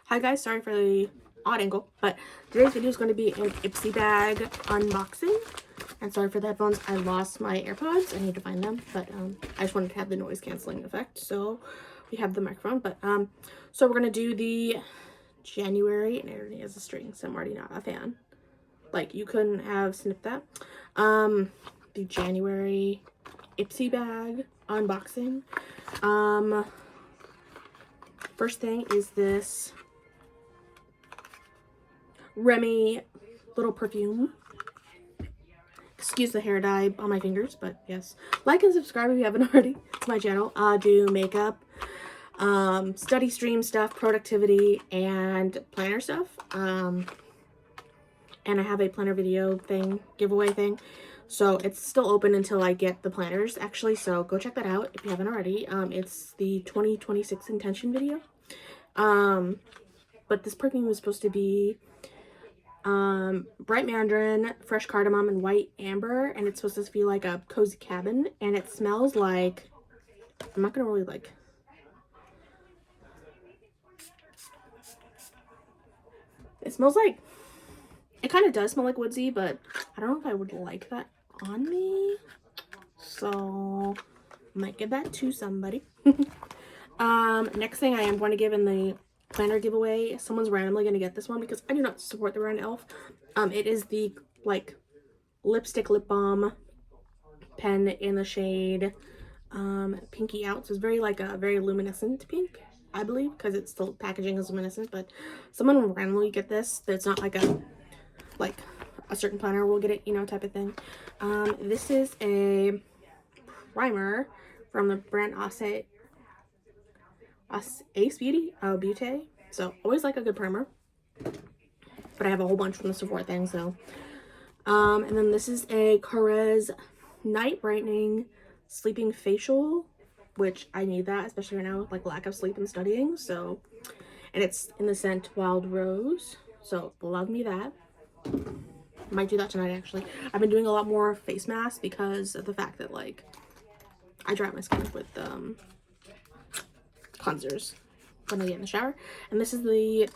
Hi guys, sorry for the odd angle, but today's video is going to be an Ipsy bag unboxing. And sorry for the headphones, I lost my AirPods. I need to find them, but I just wanted to have the noise canceling effect, so we have the microphone. But so we're gonna do the January, and it already has a string, so I'm already not a fan. Like, you couldn't have snipped that. The January Ipsy bag unboxing. First thing is this Remy little perfume. Excuse the hair dye on my fingers, but yes. Like and subscribe if you haven't already to my channel. I do makeup, study stream stuff, productivity, and planner stuff. And I have a planner video thing, giveaway thing. So it's still open until I get the planners, actually. So go check that out if you haven't already. It's the 2026 intention video. But this perfume is supposed to be bright mandarin, fresh cardamom, and white amber, and it's supposed to feel like a cozy cabin, and it smells like, I'm not gonna really like, it smells like, it kind of does smell like woodsy, but I don't know if I would like that on me, so I might give that to somebody. Next thing I am going to give in the planner giveaway, someone's randomly going to get this one because I do not support the brand Elf. It is the like lipstick lip balm pen in the shade pinky out, so it's very like a very luminescent pink, I believe, because it's the packaging is luminescent. But someone will randomly get this. It's not like a certain planner will get it, you know, type of thing. This is a primer from the brand Ace Beauty, Beauty. So always like a good primer, but I have a whole bunch from the Sephora thing. So and then this is a Carez Night Brightening Sleeping Facial, which I need that, especially right now with like lack of sleep and studying. So, and it's in the scent Wild Rose, so love me that. Might do that tonight, actually. I've been doing a lot more face masks because of the fact that like I dry out my skin with cleansers when I get in the shower. And this is the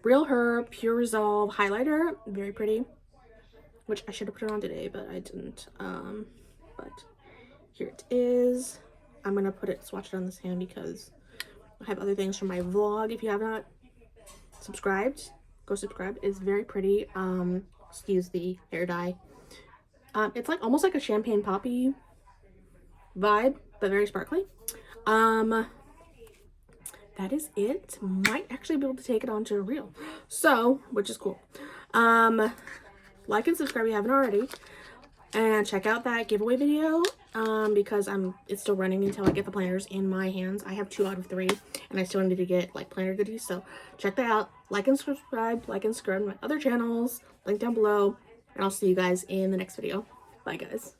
Real Her Pure Resolve highlighter, very pretty, which I should have put it on today, but I didn't. But here it is. I'm gonna swatch it on this hand because I have other things from my vlog. If you have not subscribed, go subscribe. It's very pretty. Excuse the hair dye. It's like almost like a champagne poppy vibe, but very sparkly. That is it. Might actually be able to take it onto a reel, so, which is cool. Like and subscribe if you haven't already, and check out that giveaway video because it's still running until I get the planners in my hands. I have 2 out of 3, and I still need to get like planner goodies, so check that out. Like and subscribe to my other channels, link down below, and I'll see you guys in the next video. Bye guys.